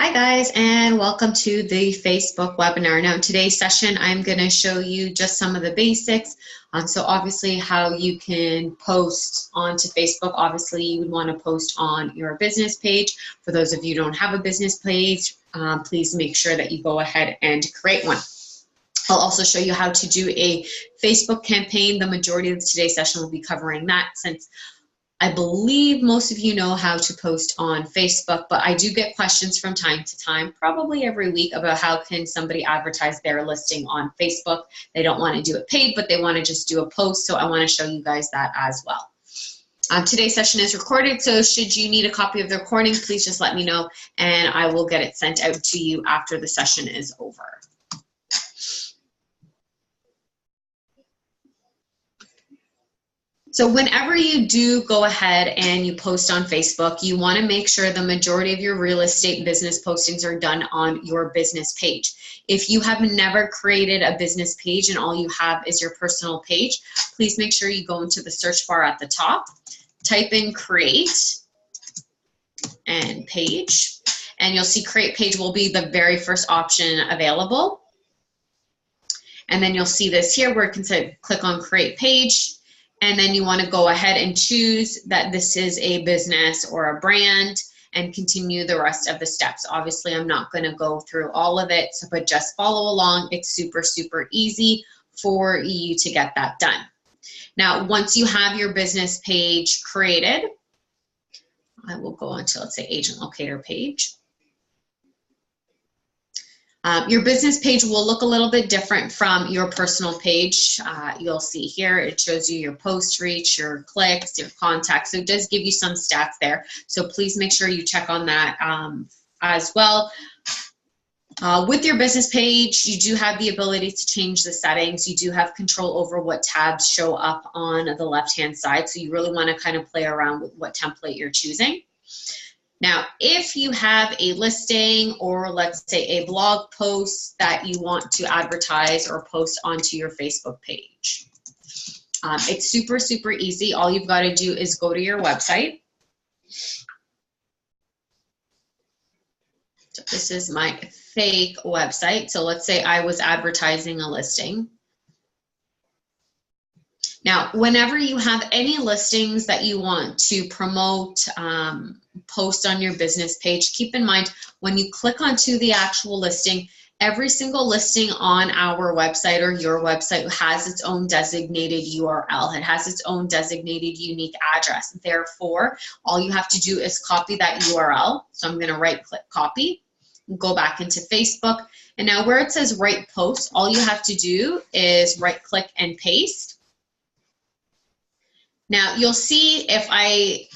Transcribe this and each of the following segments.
Hi guys, and welcome to the Facebook webinar. Now in today's session, I'm going to show you just some of the basics. So obviously how you can post onto Facebook. Obviously you would want to post on your business page. For those of you who don't have a business page, please make sure that you go ahead and create one. I'll also show you how to do a Facebook campaign. The majority of today's session will be covering that, since I believe most of you know how to post on Facebook, but I do get questions from time to time, probably every week, about how can somebody advertise their listing on Facebook. They don't want to do it paid, but they want to just do a post, so I want to show you guys that as well. Today's session is recorded, so should you need a copy of the recording, please just let me know, and I will get it sent out to you after the session is over. So whenever you do go ahead and you post on Facebook, you want to make sure the majority of your real estate business postings are done on your business page. If you have never created a business page and all you have is your personal page, please make sure you go into the search bar at the top, type in create and page, and you'll see create page will be the very first option available. And then you'll see this here where you can say, click on create page. And then you want to go ahead and choose that this is a business or a brand and continue the rest of the steps. Obviously, I'm not going to go through all of it, but just follow along. It's super, super easy for you to get that done. Now, once you have your business page created, I will go on to, let's say, agent locator page. Your business page will look a little bit different from your personal page. You'll see here, it shows you your post reach, your clicks, your contacts. So it does give you some stats there. So please make sure you check on that as well. With your business page, you do have the ability to change the settings. You do have control over what tabs show up on the left-hand side. So you really want to kind of play around with what template you're choosing. Now, if you have a listing or let's say a blog post that you want to advertise or post onto your Facebook page, it's super, super easy. All you've got to do is go to your website. So this is my fake website. So let's say I was advertising a listing. Now, whenever you have any listings that you want to promote, post on your business page, keep in mind when you click onto the actual listing, every single listing on our website or your website has its own designated URL. It has its own designated unique address. Therefore, all you have to do is copy that URL. So I'm going to right-click copy, go back into Facebook, and now where it says write post, all you have to do is right-click and paste. Now, you'll see if I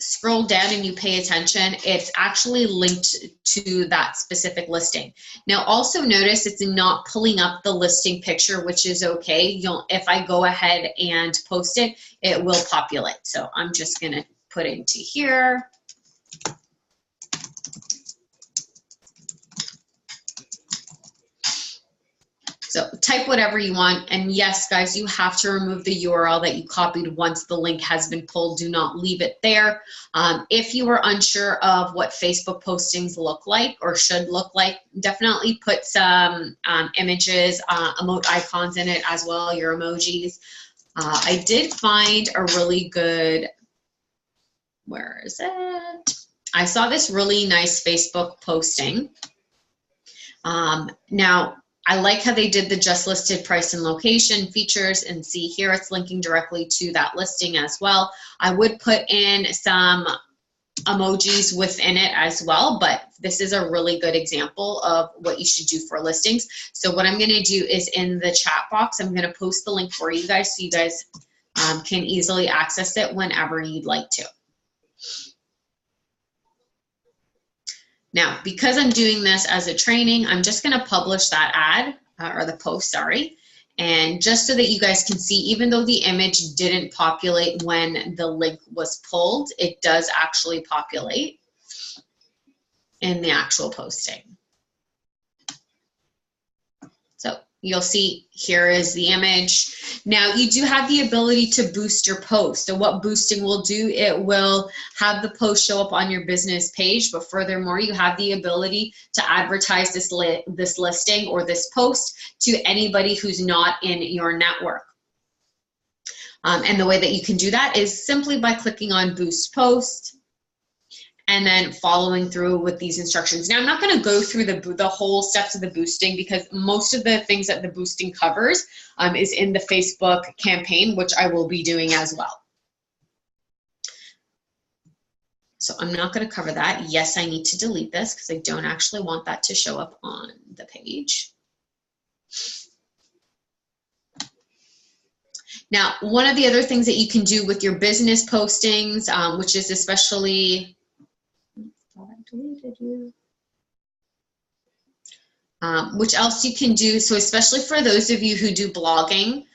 scroll down and you pay attention, it's actually linked to that specific listing. Now, also notice it's not pulling up the listing picture, which is okay. If I go ahead and post it, it will populate. So I'm just going to put it into here. So type whatever you want, and yes, guys, you have to remove the URL that you copied once the link has been pulled. Do not leave it there. If you are unsure of what Facebook postings look like or should look like, definitely put some images, emote icons in it as well, your emojis. I did find a really good, where is it? I saw this really nice Facebook posting. Now, I like how they did the just listed price and location features, and see here it's linking directly to that listing as well. I would put in some emojis within it as well, but this is a really good example of what you should do for listings. So what I'm going to do is in the chat box, I'm going to post the link for you guys so you guys can easily access it whenever you'd like to. Now, because I'm doing this as a training, I'm just going to publish that ad, or the post, sorry. And just so that you guys can see, even though the image didn't populate when the link was pulled, it does actually populate in the actual posting. So You'll see here is the image. Now you do have the ability to boost your post. So what boosting will do, it will have the post show up on your business page, but furthermore, you have the ability to advertise this listing or this post to anybody who's not in your network. And the way that you can do that is simply by clicking on Boost Post and then following through with these instructions. Now, I'm not going to go through the whole steps of the boosting because most of the things that the boosting covers is in the Facebook campaign, which I will be doing as well. So I'm not going to cover that. Yes, I need to delete this because I don't actually want that to show up on the page. Now, one of the other things that you can do with your business postings, which is especially, which else you can do, so especially for those of you who do blogging,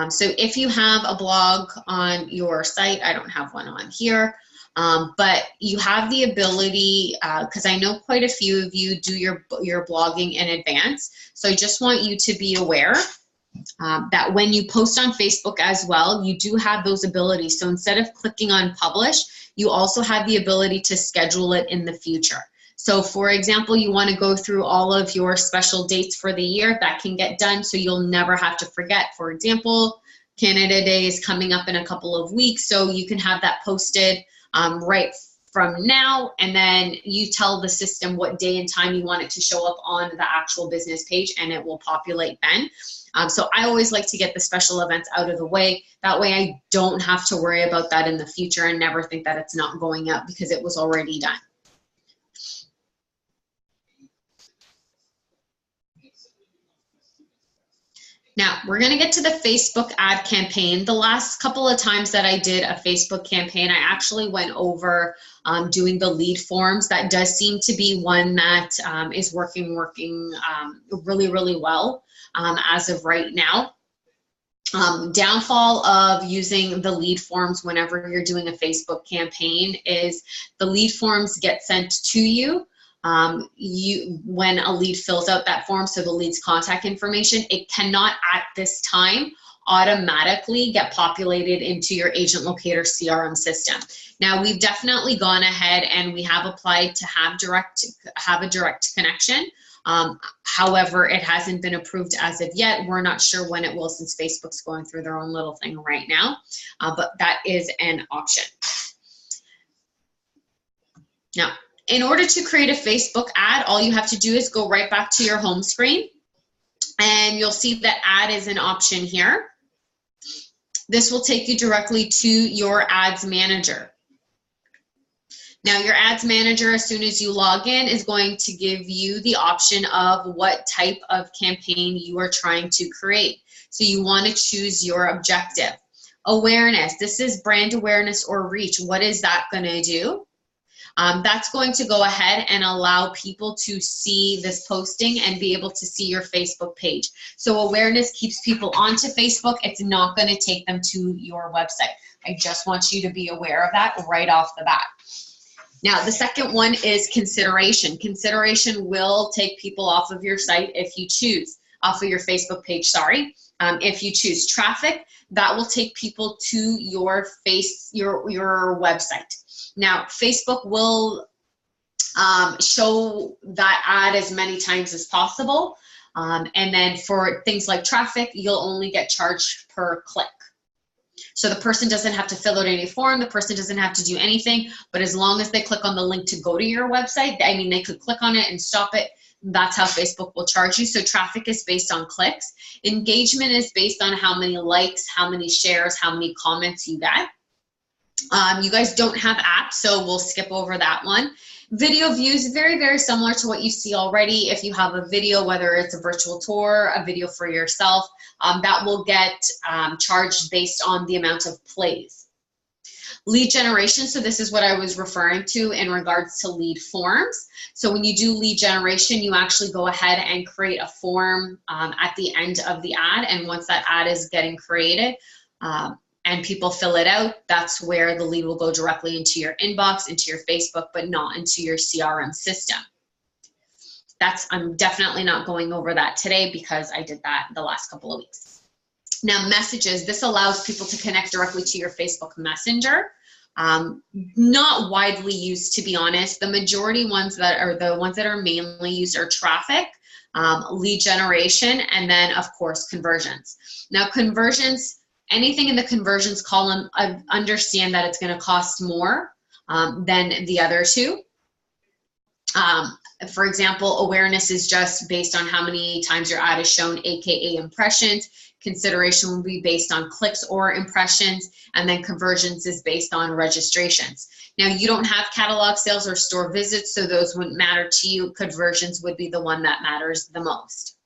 so if you have a blog on your site, I don't have one on here, but you have the ability, because I know quite a few of you do your blogging in advance, so I just want you to be aware that when you post on Facebook as well, you do have those abilities. So instead of clicking on publish, you also have the ability to schedule it in the future. So for example, you want to go through all of your special dates for the year, that can get done so you'll never have to forget. For example, Canada Day is coming up in a couple of weeks, so you can have that posted right from now, and then you tell the system what day and time you want it to show up on the actual business page, and it will populate then. So I always like to get the special events out of the way. That way I don't have to worry about that in the future and never think that it's not going up because it was already done. Now, we're going to get to the Facebook ad campaign. The last couple of times that I did a Facebook campaign, I actually went over doing the lead forms. That does seem to be one that is working really, really well as of right now. Downfall of using the lead forms whenever you're doing a Facebook campaign is the lead forms get sent to you. When a lead fills out that form, so the lead's contact information, it cannot at this time automatically get populated into your Agent Locator CRM system. Now, we've definitely gone ahead and we have applied to have a direct connection. However, it hasn't been approved as of yet. We're not sure when it will, since Facebook's going through their own little thing right now, but that is an option. Now, in order to create a Facebook ad, all you have to do is go right back to your home screen, and you'll see that ad is an option here. This will take you directly to your ads manager. Now, your ads manager, as soon as you log in, is going to give you the option of what type of campaign you are trying to create. So you want to choose your objective. Awareness, this is brand awareness or reach. What is that going to do? That's going to go ahead and allow people to see this posting and be able to see your Facebook page. So awareness keeps people onto Facebook. It's not going to take them to your website. I just want you to be aware of that right off the bat. Now, the second one is consideration. Consideration will take people off of your site if you choose, off of your Facebook page, sorry. If you choose traffic, that will take people to your website. Now, Facebook will show that ad as many times as possible. And then for things like traffic, you'll only get charged per click. So the person doesn't have to fill out any form, the person doesn't have to do anything, but as long as they click on the link to go to your website, I mean, they could click on it and stop it. That's how Facebook will charge you. So traffic is based on clicks. Engagement is based on how many likes, how many shares, how many comments you get. You guys don't have apps, so we'll skip over that one. Video views, very, very similar to what you see already. If you have a video, whether it's a virtual tour, a video for yourself, that will get charged based on the amount of plays. Lead generation, so this is what I was referring to in regards to lead forms. So when you do lead generation, you actually go ahead and create a form at the end of the ad, and once that ad is getting created, and people fill it out, that's where the lead will go directly into your inbox, into your Facebook, but not into your CRM system. I'm definitely not going over that today because I did that the last couple of weeks. Now, messages, this allows people to connect directly to your Facebook Messenger. Not widely used, to be honest. The majority ones that are the ones that are mainly used are traffic, lead generation, and then of course conversions. Now conversions, anything in the conversions column, I understand that it's going to cost more than the other two. For example, awareness is just based on how many times your ad is shown, aka impressions. Consideration will be based on clicks or impressions, and then conversions is based on registrations. Now, you don't have catalog sales or store visits, so those wouldn't matter to you. Conversions would be the one that matters the most.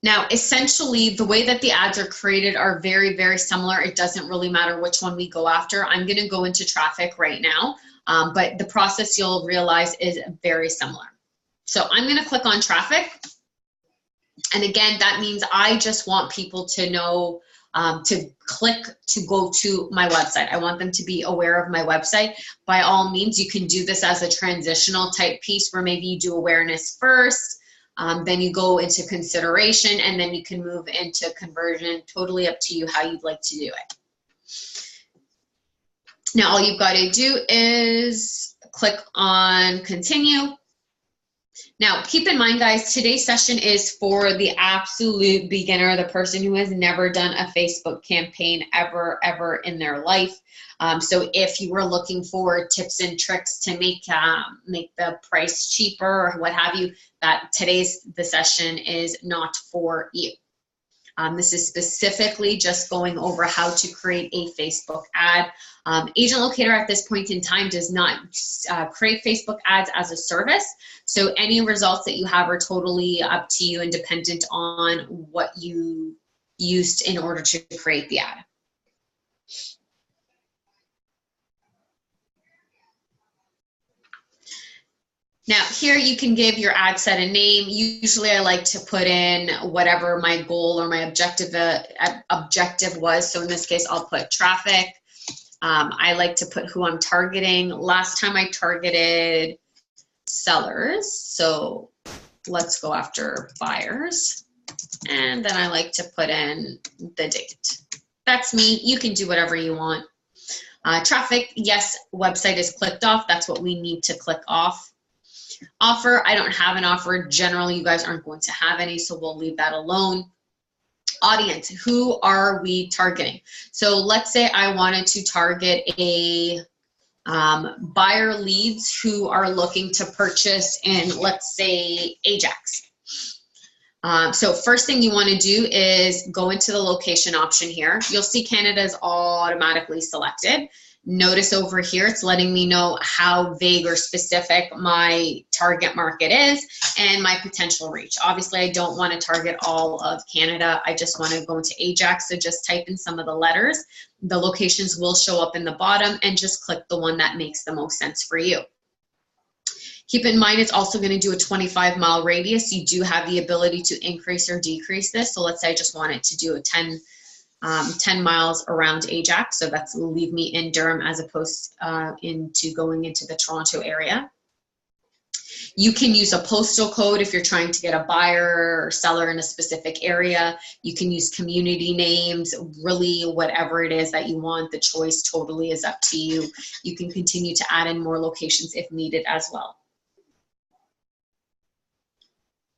Now, essentially, the way that the ads are created are very, very similar. It doesn't really matter which one we go after. I'm going to go into traffic right now, but the process you'll realize is very similar. So I'm going to click on traffic. And again, that means I just want people to know, to click to go to my website. I want them to be aware of my website. By all means, you can do this as a transitional type piece where maybe you do awareness first, then you go into consideration, and then you can move into conversion. Totally up to you how you'd like to do it. Now, all you've got to do is click on continue. Now, keep in mind, guys, today's session is for the absolute beginner, the person who has never done a Facebook campaign ever in their life. So if you were looking for tips and tricks to make the price cheaper or what have you, the session is not for you. This is specifically just going over how to create a Facebook ad. Agent Locator at this point in time does not create Facebook ads as a service. So any results that you have are totally up to you and dependent on what you used in order to create the ad. Now here you can give your ad set a name. Usually I like to put in whatever my goal or my objective was. So in this case, I'll put traffic. I like to put who I'm targeting. Last time I targeted sellers. So let's go after buyers. And then I like to put in the date. That's me. You can do whatever you want. Traffic, yes, website is clicked off. That's what we need to click off. Offer, I don't have an offer. Generally, you guys aren't going to have any, so we'll leave that alone. Audience, who are we targeting? So let's say I wanted to target a buyer leads who are looking to purchase in, let's say, Ajax. So first thing you want to do is go into the location option here. You'll see Canada is automatically selected. Notice over here, it's letting me know how vague or specific my target market is and my potential reach. Obviously, I don't want to target all of Canada. I just want to go into Ajax. So just type in some of the letters. The locations will show up in the bottom and just click the one that makes the most sense for you. Keep in mind, it's also going to do a 25-mile radius. You do have the ability to increase or decrease this. So let's say I just want it to do a 10 miles around Ajax, so that's leave me in Durham as opposed into going into the Toronto area. You can use a postal code if you're trying to get a buyer or seller in a specific area. You can use community names, really whatever it is that you want. The choice totally is up to you. You can continue to add in more locations if needed as well.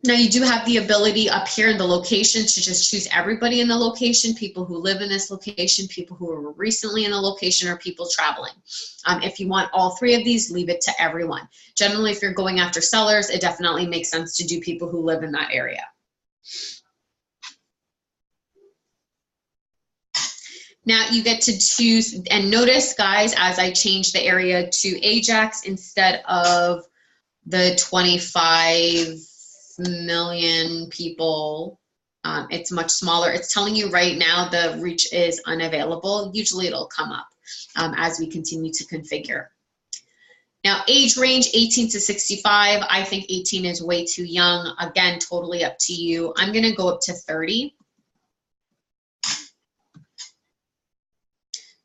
Now you do have the ability up here in the location to just choose everybody in the location, people who live in this location, people who were recently in the location, or people traveling. If you want all three of these, leave it to everyone. Generally, if you're going after sellers, it definitely makes sense to do people who live in that area. Now you get to choose, and notice guys, as I change the area to Ajax instead of the 25 million people, it's much smaller. It's telling you right now the reach is unavailable. Usually it'll come up as we continue to configure. Now age range 18 to 65. I think 18 is way too young. Again, totally up to you. I'm going to go up to 30.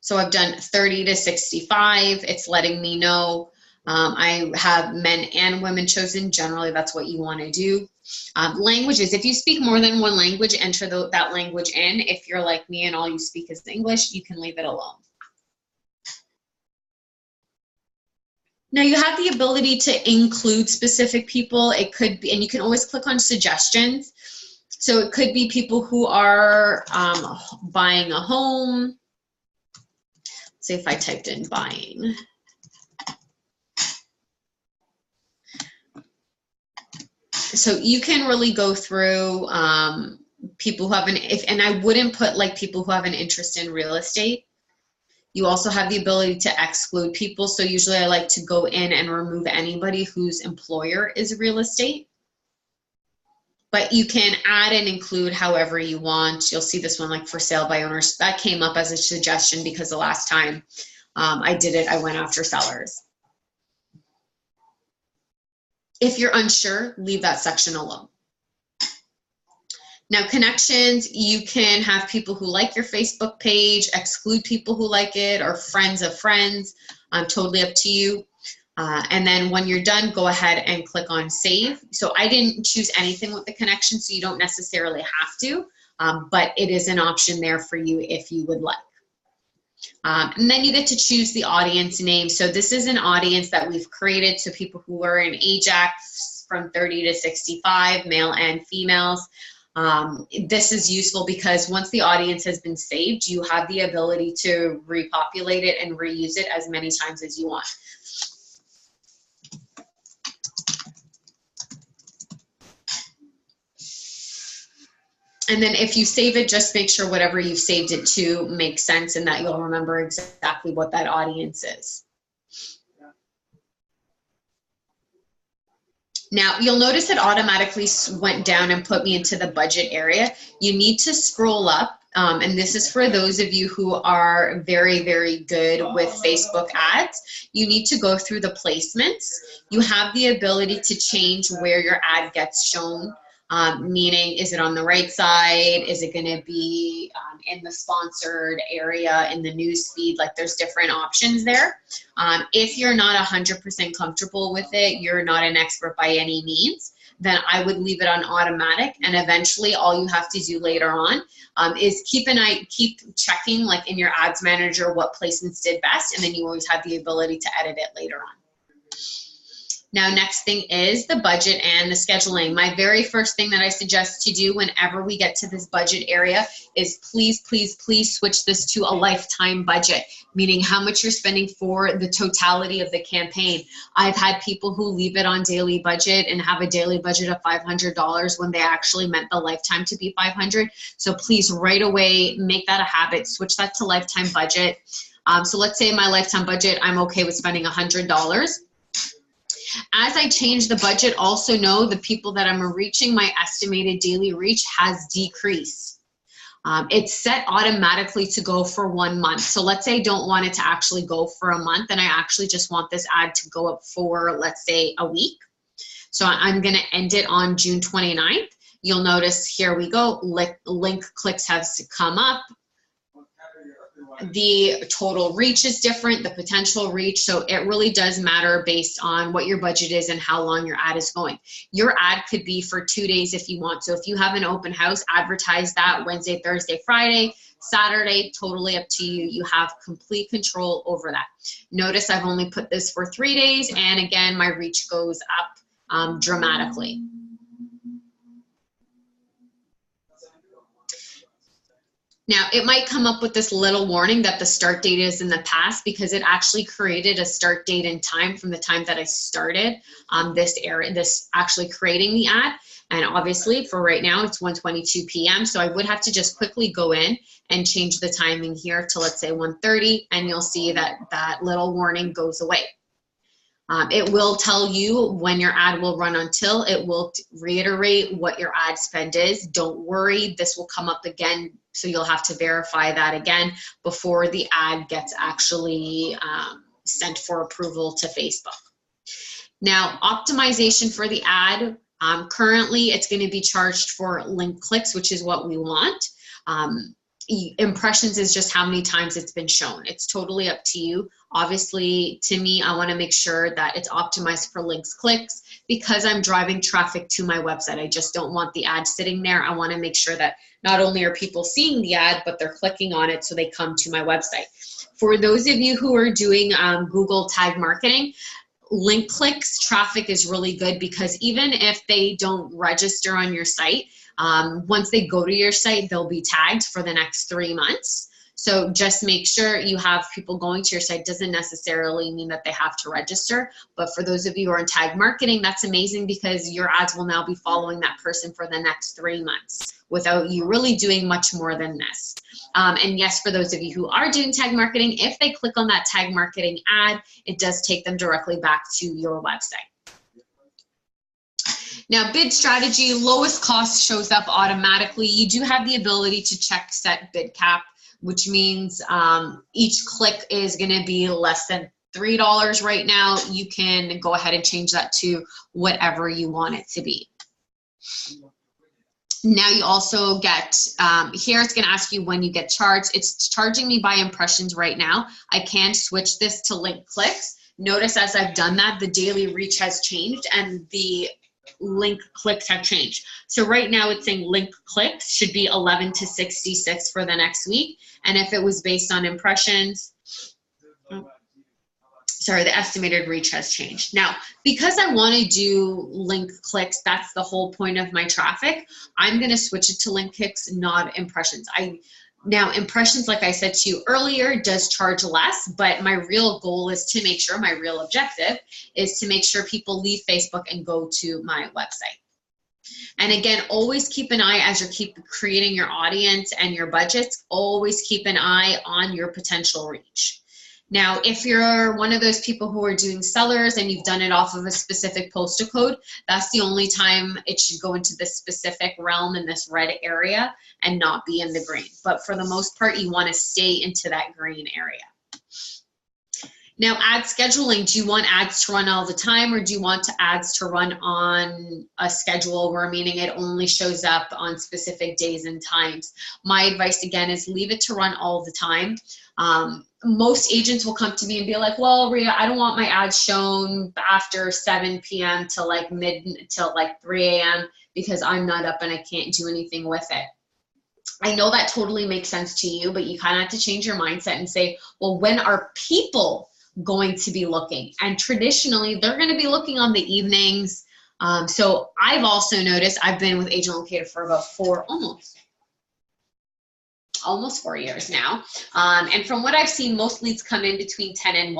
So I've done 30 to 65. It's letting me know I have men and women chosen. Generally, that's what you want to do. Languages, if you speak more than one language, enter that language in. If you're like me and all you speak is English, you can leave it alone. Now you have the ability to include specific people. It could be, and you can always click on suggestions. So it could be people who are buying a home. Let's say if I typed in buying. So you can really go through people who have and I wouldn't put like people who have an interest in real estate. You also have the ability to exclude people. So usually I like to go in and remove anybody whose employer is real estate. But you can add and include however you want. You'll see this one like for sale by owners. That came up as a suggestion because the last time I did it, I went after sellers. If you're unsure, leave that section alone. Now, connections, you can have people who like your Facebook page, exclude people who like it, or friends of friends, totally up to you. And then when you're done, go ahead and click on save. So I didn't choose anything with the connection, so you don't necessarily have to, but it is an option there for you if you would like. And then you get to choose the audience name. So this is an audience that we've created, so people who are in Ajax from 30 to 65, male and females. This is useful because once the audience has been saved, you have the ability to repopulate it and reuse it as many times as you want. And then if you save it, just make sure whatever you've saved it to makes sense and that you'll remember exactly what that audience is. Now, you'll notice it automatically went down and put me into the budget area. You need to scroll up, and this is for those of you who are very, very good with Facebook ads. You need to go through the placements. You have the ability to change where your ad gets shown. Meaning, is it on the right side? Is it going to be in the sponsored area, in the news feed? Like there's different options there. If you're not 100% comfortable with it, you're not an expert by any means, then I would leave it on automatic. And eventually all you have to do later on is keep checking like in your ads manager what placements did best. And then you always have the ability to edit it later on. Now, next thing is the budget and the scheduling. My very first thing that I suggest to do whenever we get to this budget area is please, please, please switch this to a lifetime budget, meaning how much you're spending for the totality of the campaign. I've had people who leave it on daily budget and have a daily budget of $500 when they actually meant the lifetime to be $500. So please, right away, make that a habit. Switch that to lifetime budget. So let's say my lifetime budget, I'm okay with spending $100. As I change the budget, also know the people that I'm reaching, my estimated daily reach has decreased. It's set automatically to go for 1 month. So let's say I don't want it to actually go for a month and I actually just want this ad to go up for, let's say, a week. So I'm going to end it on June 29th. You'll notice here we go, link clicks have come up. The total reach is different, the potential reach, so it really does matter based on what your budget is and how long your ad is going. Your ad could be for 2 days if you want. So if you have an open house, advertise that Wednesday, Thursday, Friday, Saturday, totally up to you. You have complete control over that. Notice I've only put this for 3 days, and again, my reach goes up dramatically. Now, it might come up with this little warning that the start date is in the past because it actually created a start date and time from the time that I started this actually creating the ad. And obviously for right now, it's 1:22 p.m. So I would have to just quickly go in and change the timing here to, let's say, 1:30, and you'll see that that little warning goes away. It will tell you when your ad will run until. It will reiterate what your ad spend is. Don't worry, this will come up again, so you'll have to verify that again before the ad gets actually sent for approval to Facebook. Now, optimization for the ad, currently it's going to be charged for link clicks, which is what we want. Impressions is just how many times it's been shown. It's totally up to you. Obviously, to me, I want to make sure that it's optimized for links, clicks, because I'm driving traffic to my website. I just don't want the ad sitting there. I want to make sure that not only are people seeing the ad, but they're clicking on it so they come to my website. For those of you who are doing Google tag marketing, link clicks traffic is really good, because even if they don't register on your site, once they go to your site, they'll be tagged for the next 3 months. So just make sure you have people going to your site. Doesn't necessarily mean that they have to register, but for those of you who are in tag marketing, that's amazing, because your ads will now be following that person for the next 3 months without you really doing much more than this. And yes, for those of you who are doing tag marketing, if they click on that tag marketing ad, it does take them directly back to your website. Now, bid strategy, lowest cost shows up automatically. You do have the ability to check set bid cap, which means each click is going to be less than $3 right now. You can go ahead and change that to whatever you want it to be. Now you also get, here it's going to ask you when you get charged. It's charging me by impressions right now. I can switch this to link clicks. Notice as I've done that, the daily reach has changed and the link clicks have changed. So right now it's saying link clicks should be 11 to 66 for the next week. And if it was based on impressions, sorry, the estimated reach has changed. Now, because I want to do link clicks, that's the whole point of my traffic, I'm going to switch it to link clicks, not impressions. Now, impressions, like I said to you earlier, does charge less, but my real goal is to make sure, my real objective is to make sure people leave Facebook and go to my website. And again, always keep an eye as you're creating your audience and your budgets, always keep an eye on your potential reach. Now, if you're one of those people who are doing sellers and you've done it off of a specific postal code, that's the only time it should go into this specific realm in this red area and not be in the green. But for the most part, you want to stay into that green area. Now, ad scheduling, do you want ads to run all the time, or do you want ads to run on a schedule where, meaning it only shows up on specific days and times? My advice, again, is leave it to run all the time. Most agents will come to me and be like, well, Rhea, I don't want my ads shown after 7 p.m. till like 3 a.m. because I'm not up and I can't do anything with it. I know that totally makes sense to you, but you kind of have to change your mindset and say, well, when are people going to be looking? And traditionally, they're going to be looking on the evenings. So I've also noticed, I've been with Agent Locator for about almost 4 years now. And from what I've seen, most leads come in between 10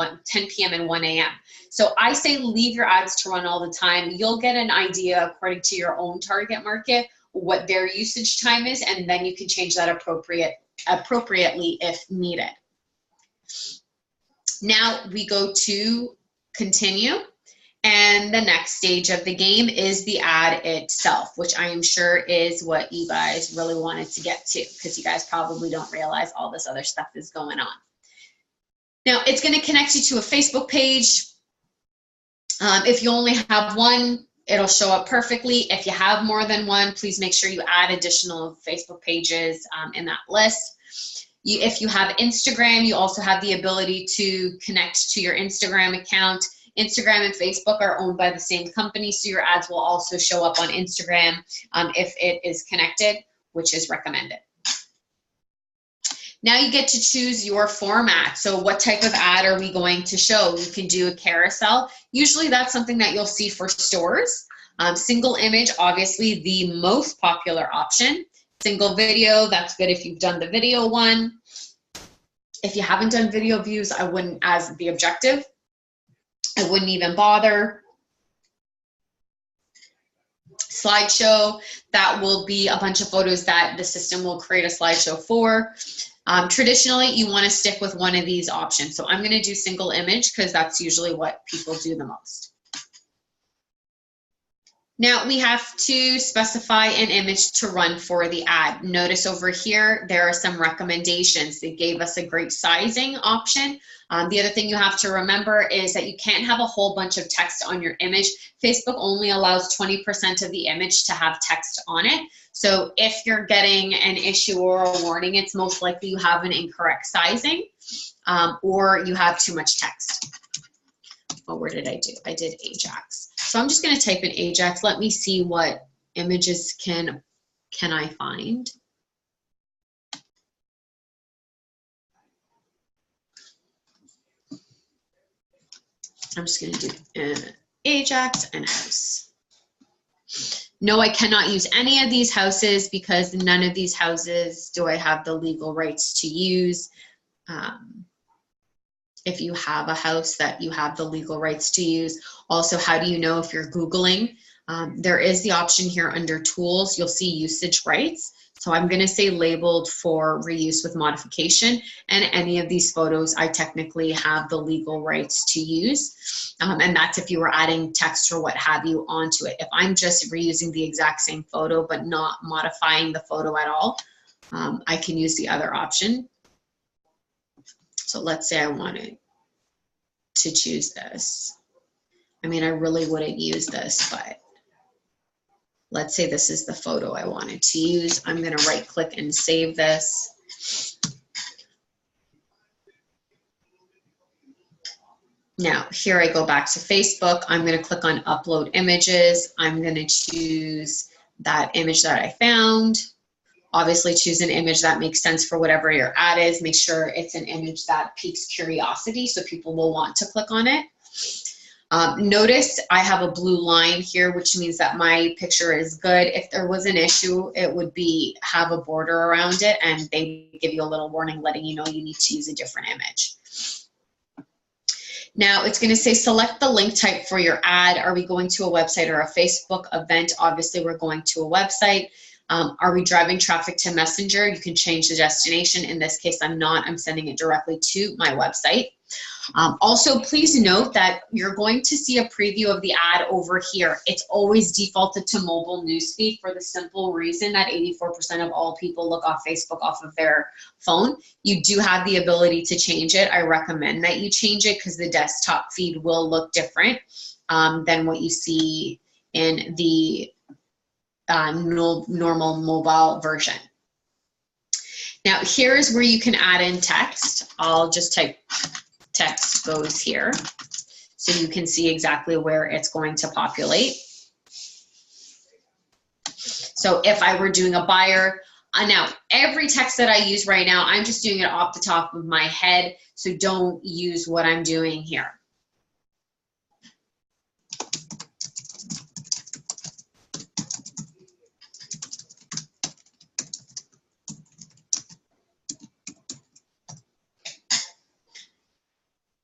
p.m. and 1 a.m. So I say leave your ads to run all the time. You'll get an idea according to your own target market what their usage time is, and then you can change that appropriately if needed. Now we go to continue. And the next stage of the game is the ad itself, which I am sure is what you guys really wanted to get to, because you guys probably don't realize all this other stuff is going on. Now, it's going to connect you to a Facebook page. If you only have one, it'll show up perfectly. If you have more than one, please make sure you add additional Facebook pages in that list. If you have Instagram, you also have the ability to connect to your Instagram account. Instagram and Facebook are owned by the same company, so your ads will also show up on Instagram if it is connected, which is recommended. Now you get to choose your format. So what type of ad are we going to show? You can do a carousel. Usually that's something that you'll see for stores. Single image, obviously the most popular option. Single video, that's good if you've done the video one. If you haven't done video views, I wouldn't, as the objective, I wouldn't even bother. Slideshow, that will be a bunch of photos that the system will create a slideshow for. Traditionally, you want to stick with one of these options. So I'm going to do single image because that's usually what people do the most. Now we have to specify an image to run for the ad. Notice over here, there are some recommendations. They gave us a great sizing option. The other thing you have to remember is that you can't have a whole bunch of text on your image. Facebook only allows 20% of the image to have text on it. So if you're getting an issue or a warning, it's most likely you have an incorrect sizing or you have too much text. Oh, where did I do? I did Ajax. So I'm just going to type in Ajax. Let me see what images can I find. I'm just going to do Ajax and house. No, I cannot use any of these houses because none of these houses do I have the legal rights to use. If you have a house that you have the legal rights to use. Also, how do you know if you're Googling? There is the option here under tools, you'll see usage rights. So I'm gonna say labeled for reuse with modification, and any of these photos I technically have the legal rights to use. And that's if you were adding text or what have you onto it. If I'm just reusing the exact same photo but not modifying the photo at all, I can use the other option. So let's say I wanted to choose this. I mean, I really wouldn't use this, but let's say this is the photo I wanted to use. I'm gonna right click and save this. Now, here I go back to Facebook. I'm gonna click on upload images. I'm gonna choose that image that I found. Obviously choose an image that makes sense for whatever your ad is. Make sure it's an image that piques curiosity so people will want to click on it. Notice I have a blue line here, which means that my picture is good. If there was an issue, it would be have a border around it and they give you a little warning letting you know you need to use a different image. Now it's going to say select the link type for your ad. Are we going to a website or a Facebook event? Obviously we're going to a website. Are we driving traffic to Messenger? You can change the destination. In this case, I'm not. I'm sending it directly to my website. Also, please note that you're going to see a preview of the ad over here. It's always defaulted to mobile newsfeed for the simple reason that 84% of all people look off Facebook off of their phone. You do have the ability to change it. I recommend that you change it because the desktop feed will look different than what you see in the normal mobile version. Now here's where you can add in text. I'll just type text goes here so you can see exactly where it's going to populate. So if I were doing a buyer, now every text that I use right now, I'm just doing it off the top of my head, so don't use what I'm doing here.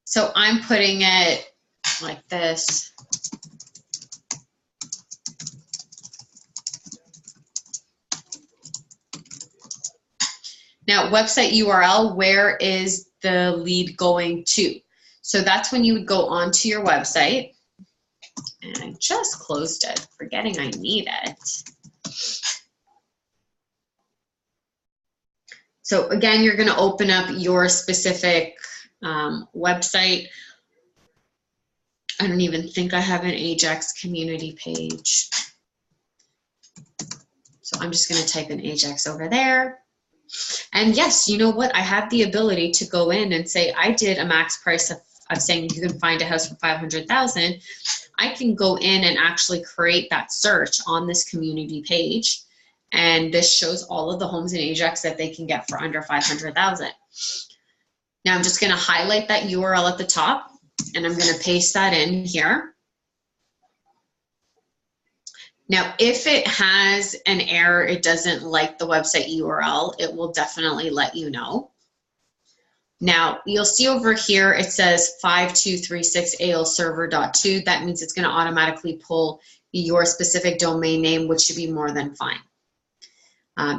So I'm putting it like this. Now, website URL, where is the lead going to? So that's when you would go onto your website. And I just closed it, forgetting I need it. So again, you're going to open up your specific website. I don't even think I have an Ajax community page. So I'm just going to type in Ajax over there. And yes, you know what? I have the ability to go in and say, I did a max price of saying you can find a house for $500,000. I can go in and actually create that search on this community page. And this shows all of the homes in Ajax that they can get for under $500,000. Now I'm just going to highlight that URL at the top and I'm going to paste that in here. Now, if it has an error, it doesn't like the website URL, it will definitely let you know. Now, you'll see over here, it says 5236alserver.2. That means it's going to automatically pull your specific domain name, which should be more than fine.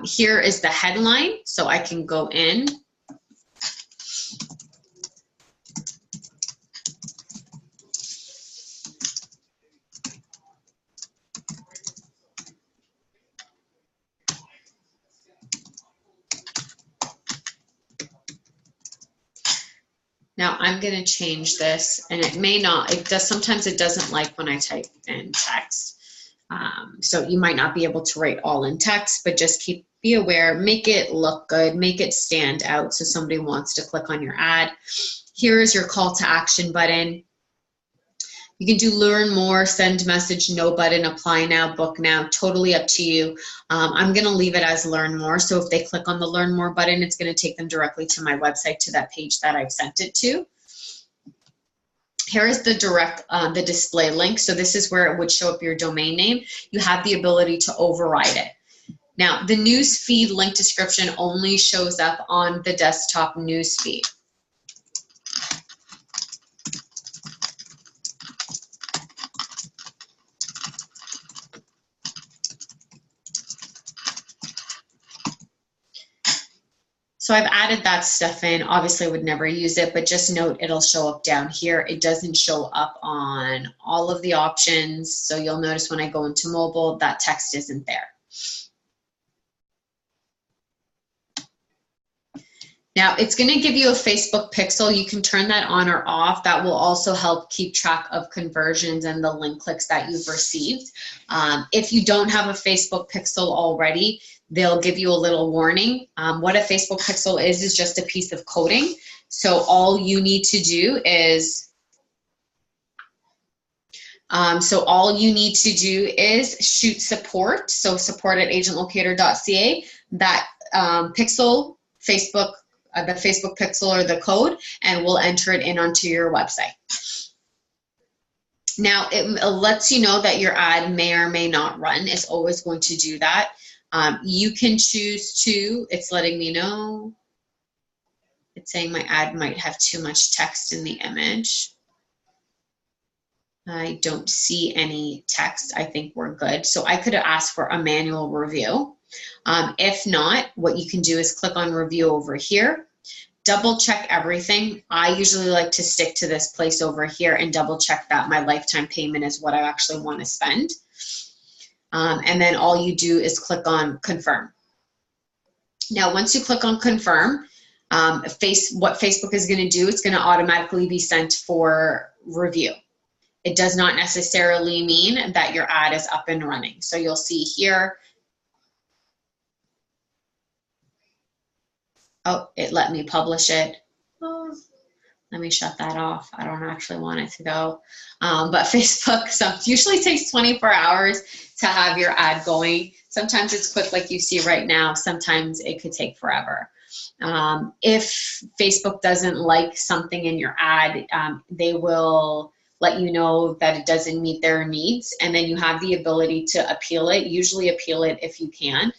Here is the headline, so I can go in. Now I'm going to change this, and it may not, it does, sometimes it doesn't like when I type in text. So you might not be able to write all in text, but just be aware, make it look good, make it stand out so somebody wants to click on your ad. Here is your call to action button. You can do learn more, send message, no button, apply now, book now, totally up to you. I'm going to leave it as learn more. So if they click on the learn more button, it's going to take them directly to my website, to that page that I've sent it to. Here is the the display link. So this is where it would show up your domain name. You have the ability to override it. Now, the news feed link description only shows up on the desktop news feed. So I've added that stuff in. Obviously I would never use it, but just note it'll show up down here. It doesn't show up on all of the options. So you'll notice when I go into mobile, that text isn't there. Now it's going to give you a Facebook pixel. You can turn that on or off. That will also help keep track of conversions and the link clicks that you've received. If you don't have a Facebook pixel already, they'll give you a little warning. What a Facebook pixel is just a piece of coding. So all you need to do is, shoot support. So support@agentlocator.ca, that pixel, Facebook, the Facebook pixel or the code, and we'll enter it in onto your website. Now it lets you know that your ad may or may not run. It's always going to do that. You can choose to, it's letting me know, it's saying my ad might have too much text in the image. I don't see any text. I think we're good. So I could ask for a manual review. If not, what you can do is click on review over here, double check everything. I usually like to stick to this place over here and double check that my lifetime payment is what I actually want to spend. And then all you do is click on confirm. Now, once you click on confirm, what Facebook is going to do, it's going to automatically be sent for review. It does not necessarily mean that your ad is up and running. So you'll see here, oh, it let me publish it. Oh, let me shut that off. I don't actually want it to go. But Facebook usually takes 24 hours to have your ad going. Sometimes it's quick like you see right now. Sometimes it could take forever. If Facebook doesn't like something in your ad, they will let you know that it doesn't meet their needs, and then you have the ability to appeal it. Usually appeal it if you can.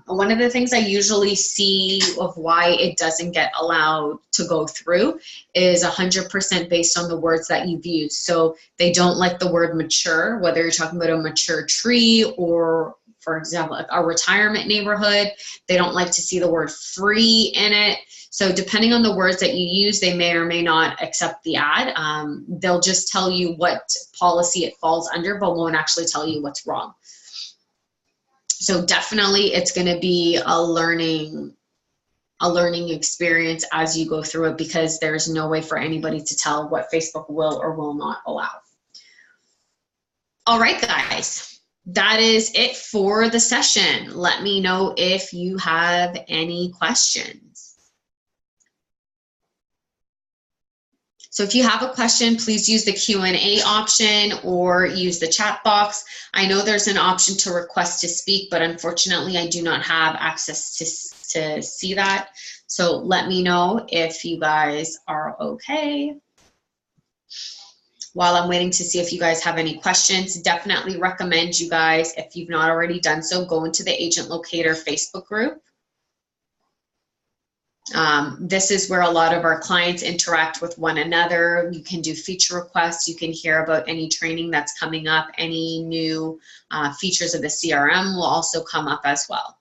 One of the things I usually see of why it doesn't get allowed to go through is 100% based on the words that you've used. So they don't like the word mature, whether you're talking about a mature tree or, for example, a retirement neighborhood. They don't like to see the word free in it. So depending on the words that you use, they may or may not accept the ad. They'll just tell you what policy it falls under, but won't actually tell you what's wrong. So definitely it's going to be a learning experience as you go through it, because there's no way for anybody to tell what Facebook will or will not allow. All right, guys, that is it for the session. Let me know if you have any questions. So if you have a question, please use the Q&A option or use the chat box. I know there's an option to request to speak, but unfortunately I do not have access to see that. So let me know if you guys are okay. While I'm waiting to see if you guys have any questions, definitely recommend you guys, if you've not already done so, go into the Agent Locator Facebook group. This is where a lot of our clients interact with one another. You can do feature requests. You can hear about any training that's coming up. Any new features of the CRM will also come up as well.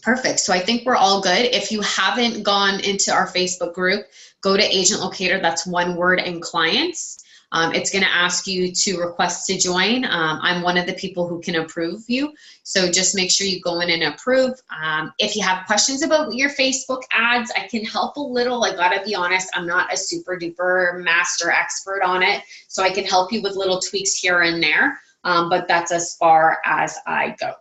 Perfect. So I think we're all good. If you haven't gone into our Facebook group, go to Agent Locator. That's one word, and clients. It's going to ask you to request to join. I'm one of the people who can approve you. So just make sure you go in and approve. If you have questions about your Facebook ads, I can help a little. I gotta be honest, I'm not a super duper master expert on it. So I can help you with little tweaks here and there. But that's as far as I go.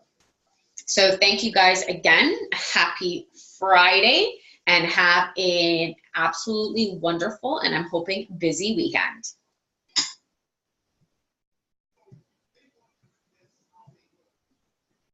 So thank you guys again. Happy Friday and have an absolutely wonderful and I'm hoping busy weekend.